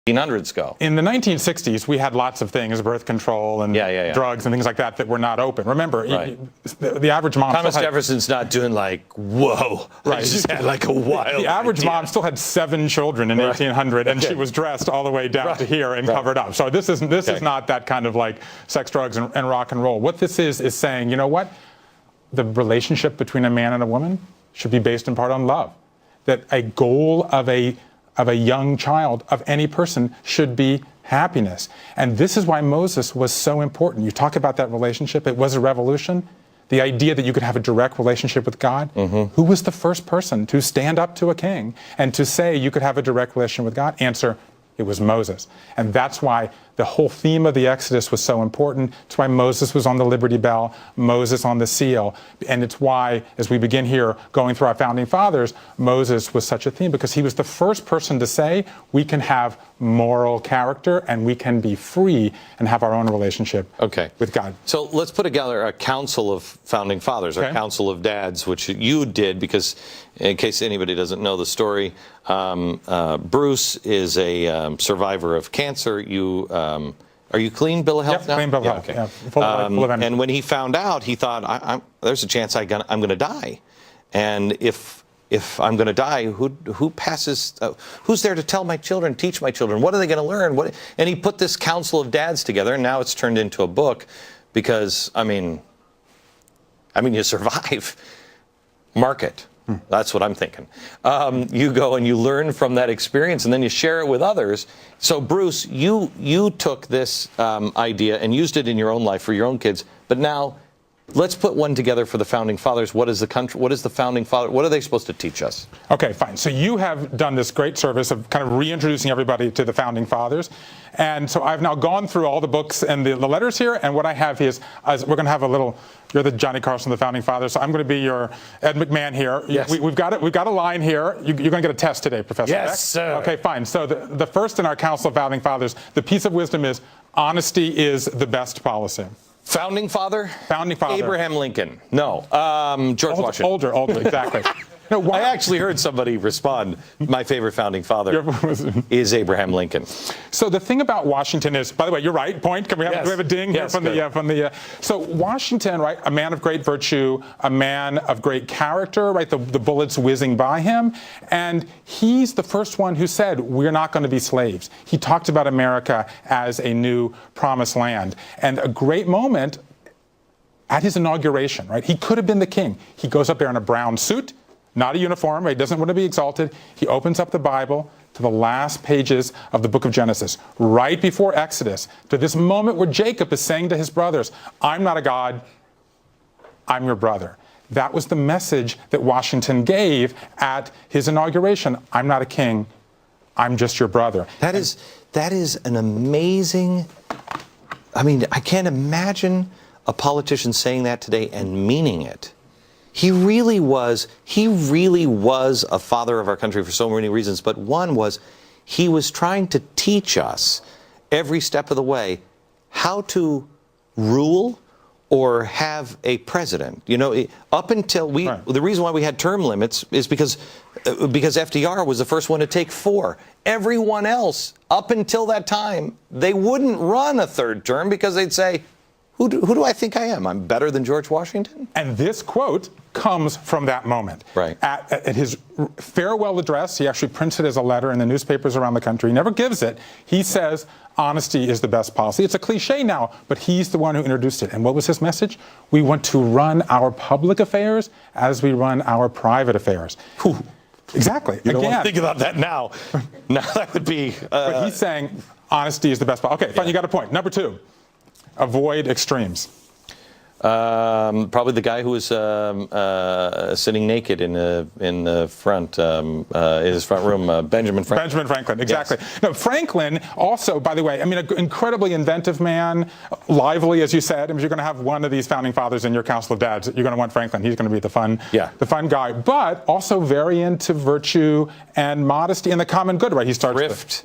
1800s go. In the 1960s, we had lots of things, birth control and drugs and things like that were not open. Remember, the average mom... Thomas Jefferson's not doing like, whoa, I just had like a wild The average mom still had 7 children in 1800, and she was dressed all the way down to here and covered up. So this is not that kind of like sex, drugs, and rock and roll. What this is saying, you know what? The relationship between a man and a woman should be based in part on love. That a goal of a young child, of any person, should be happiness. And this is why Moses was so important. You talk about that relationship. It was a revolution. The idea that you could have a direct relationship with God. Who was the first person to stand up to a king and to say you could have a direct relationship with God? Answer, it was Moses. And that's why the whole theme of the Exodus was so important. It's why Moses was on the Liberty Bell, Moses on the seal. And it's why, as we begin here, going through our founding fathers, Moses was such a theme, because he was the first person to say we can have moral character and we can be free and have our own relationship with God. So let's put together a council of founding fathers, or council of dads, which you did, because in case anybody doesn't know the story, Bruce is a survivor of cancer. Are you clean bill of health now? Clean bill of health. Yeah, full of energy. And when he found out, he thought, there's a chance I'm going to die. And if I'm going to die, who passes? Who's there to tell my children, teach my children? What are they going to learn? And he put this council of dads together, and now it's turned into a book, because I mean, you survive. Market. That's what I'm thinking. You go and you learn from that experience, and then you share it with others. So, Bruce, you took this idea and used it in your own life for your own kids. But now, let's put one together for the founding fathers. What is the country? What is the founding father? What are they supposed to teach us? Okay, fine. So you have done this great service of kind of reintroducing everybody to the founding fathers. And so I've now gone through all the books and the letters here. And what I have is we're going to have a little. You're the Johnny Carson of the founding fathers, so I'm going to be your Ed McMahon here. Yes. We've got a line here. You're going to get a test today, Professor Beck. Yes, sir. Okay, fine. So the first in our Council of Founding Fathers, the piece of wisdom is honesty is the best policy. Founding father? Founding father. Abraham Lincoln. No. George Washington. Older, exactly. No, I actually heard somebody respond, my favorite founding father is Abraham Lincoln. So the thing about Washington is, by the way, you're right, point. Can we have, do we have a ding here from the... So Washington, right, a man of great virtue, a man of great character, right, the bullets whizzing by him, and he's the first one who said, we're not going to be slaves. He talked about America as a new promised land. And a great moment at his inauguration, right, he could have been the king. He goes up there in a brown suit, not a uniform, right? He doesn't want to be exalted. He opens up the Bible to the last pages of the book of Genesis, right before Exodus, to this moment where Jacob is saying to his brothers, I'm not a God, I'm your brother. That was the message that Washington gave at his inauguration. I'm not a king, I'm just your brother. That is an amazing, I mean, I can't imagine a politician saying that today and meaning it. He really was a father of our country for so many reasons, but one was he was trying to teach us every step of the way how to rule or have a president. You know, up until the reason why we had term limits is because FDR was the first one to take 4. Everyone else, up until that time, they wouldn't run a third term because they'd say, who do I think I am? I'm better than George Washington? And this quote comes from that moment. Right. At his farewell address, he actually prints it as a letter in the newspapers around the country. He never gives it. He says, honesty is the best policy. It's a cliche now, but he's the one who introduced it. And what was his message? We want to run our public affairs as we run our private affairs. Whew. Exactly. You don't want to think about that now. Now that would be... But he's saying honesty is the best policy. Okay, fine, you got a point. Number 2. Avoid extremes. Probably the guy who was sitting naked in the front, in his front room, Benjamin Franklin. Benjamin Franklin, exactly. Yes. No, Franklin also, by the way, I mean, an incredibly inventive man, lively, as you said. I mean, you're going to have one of these founding fathers in your Council of Dads. You're going to want Franklin. He's going to be the fun guy, but also very into virtue and modesty and the common good, right? He starts thrift.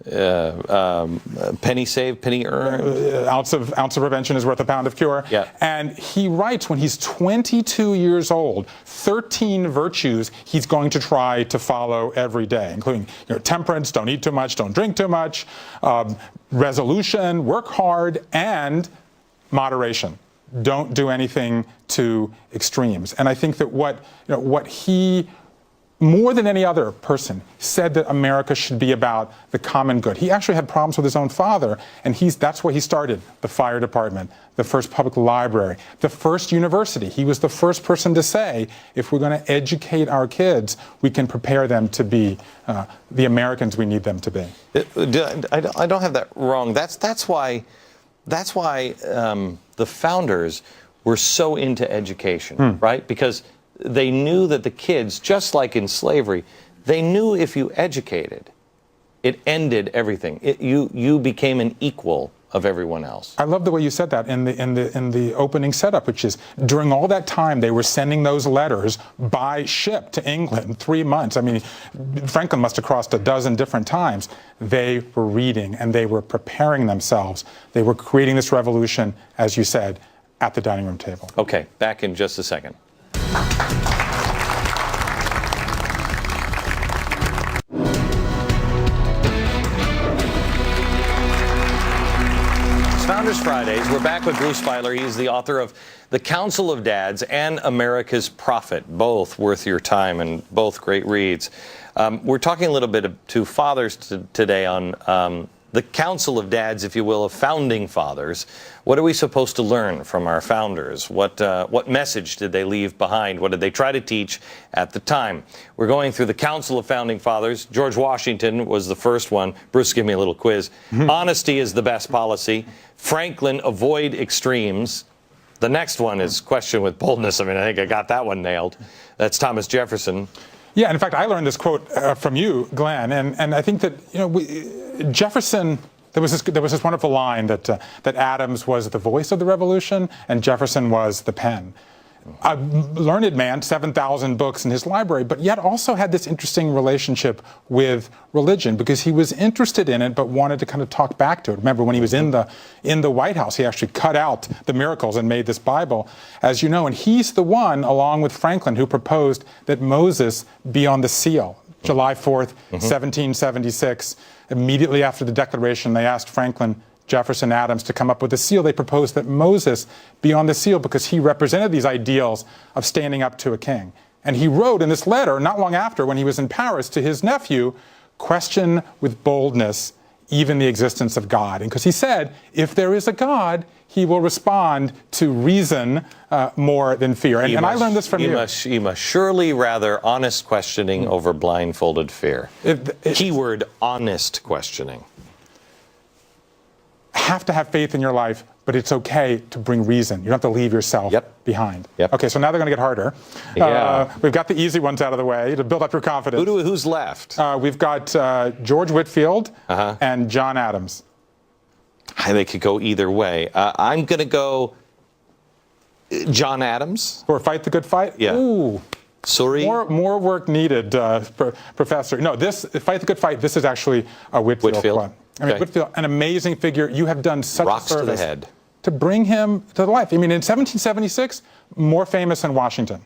penny saved, penny earned. Ounce of prevention is worth a pound of cure. Yeah. And he writes when he's 22 years old, 13 virtues he's going to try to follow every day, including temperance, don't eat too much, don't drink too much, resolution, work hard, and moderation. Don't do anything to extremes. And I think that what he, more than any other person, said that America should be about the common good. He actually had problems with his own father, and that's where he started the fire department, the first public library, the first university. He was the first person to say, if we're going to educate our kids, we can prepare them to be the Americans we need them to be. I don't have that wrong. That's why the founders were so into education, right? Because they knew that the kids, just like in slavery, they knew if you educated, it ended everything. You became an equal of everyone else. I love the way you said that in the opening setup, which is during all that time they were sending those letters by ship to England, 3 months. I mean, Franklin must have crossed a dozen different times. They were reading and they were preparing themselves. They were creating this revolution, as you said, at the dining room table. Okay, back in just a second. Founders Fridays. We're back with Bruce Feiler. He's the author of The Council of Dads and America's Prophet, both worth your time and both great reads. We're talking a little bit to fathers today on the Council of Dads, if you will, of founding fathers. What are we supposed to learn from our founders? What message did they leave behind? What did they try to teach at the time? We're going through the Council of Founding Fathers. George Washington was the first one. Bruce, give me a little quiz. Honesty is the best policy. Franklin, avoid extremes. The next one is question with boldness. I mean, I think I got that one nailed. That's Thomas Jefferson. Yeah, and in fact, I learned this quote from you, Glenn, and I think that Jefferson. There was this wonderful line that Adams was the voice of the revolution and Jefferson was the pen. A learned man, 7,000 books in his library, but yet also had this interesting relationship with religion because he was interested in it but wanted to kind of talk back to it. Remember, when he was in the White House, he actually cut out the miracles and made this Bible, as you know, and he's the one, along with Franklin, who proposed that Moses be on the seal. July 4th, 1776, immediately after the Declaration, they asked Franklin, Jefferson, Adams to come up with a seal. They proposed that Moses be on the seal because he represented these ideals of standing up to a king. And he wrote in this letter, not long after, when he was in Paris, to his nephew, question with boldness even the existence of God. And because he said, if there is a God, he will respond to reason more than fear. And I learned this from you. You must surely rather honest questioning over blindfolded fear. Keyword, honest questioning. Have to have faith in your life, but it's okay to bring reason. You don't have to leave yourself behind. Okay, so now they're going to get harder. Yeah. We've got the easy ones out of the way to build up your confidence. Who's left? We've got George Whitefield and John Adams. They could go either way. I'm going to go John Adams. Or Fight the Good Fight? Yeah. Ooh. Sorry. More work needed, Professor. No, this Fight the Good Fight, this is actually a Whitefield quote. I mean, Whitefield, an amazing figure. You have done such Rocks a service to the head. To bring him to life. I mean, in 1776, more famous than Washington.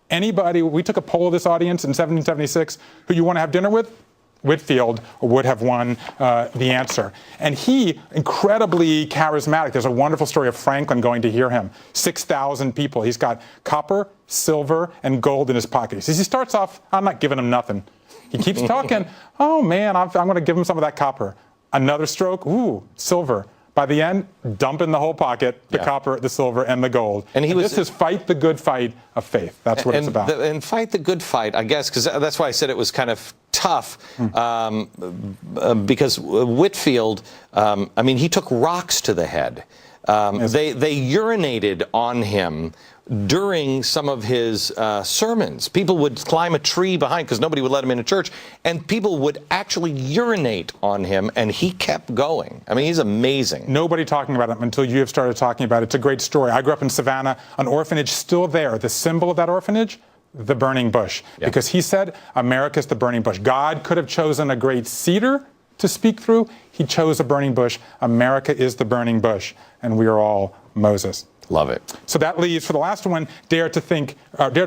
Anybody, we took a poll of this audience in 1776, who you want to have dinner with? Whitefield would have won the answer. And he, incredibly charismatic. There's a wonderful story of Franklin going to hear him. 6,000 people. He's got copper, silver, and gold in his pockets. As he starts off, I'm not giving him nothing. He keeps talking. Oh, man, I'm going to give him some of that copper. Another stroke, ooh, silver. By the end, dump in the whole pocket, the copper, the silver, and the gold. And this is fight the good fight of faith. That's what it's about. And fight the good fight, I guess, because that's why I said it was kind of tough, because Whitefield, I mean, he took rocks to the head. They urinated on him during some of his sermons. People would climb a tree behind, because nobody would let him into church, and people would actually urinate on him, and he kept going. I mean, he's amazing. Nobody talking about him until you have started talking about it. It's a great story. I grew up in Savannah, an orphanage still there. The symbol of that orphanage, the burning bush. Because he said, America's the burning bush. God could have chosen a great cedar to speak through, he chose a burning bush. America is the burning bush, and we are all Moses. Love it. So that leaves, for the last one, dare to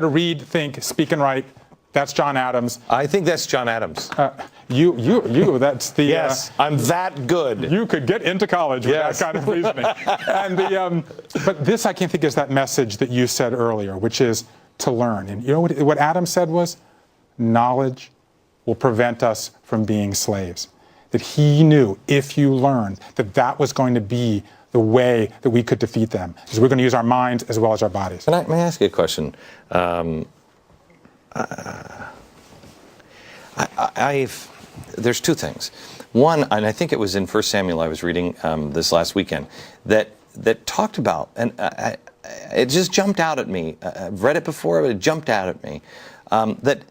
read, think, speak, and write. That's John Adams. I think that's John Adams. That's the... Yes, I'm that good. You could get into college with that kind of reasoning. And but this, I can think, is that message that you said earlier, which is to learn. And you know what Adam said was, knowledge will prevent us from being slaves. That he knew, if you learned, that was going to be the way that we could defeat them. Is we're going to use our minds as well as our bodies. May I ask you a question? There's two things. One, and I think it was in 1 Samuel I was reading this last weekend, that talked about, and it just jumped out at me. I've read it before, but it jumped out at me, that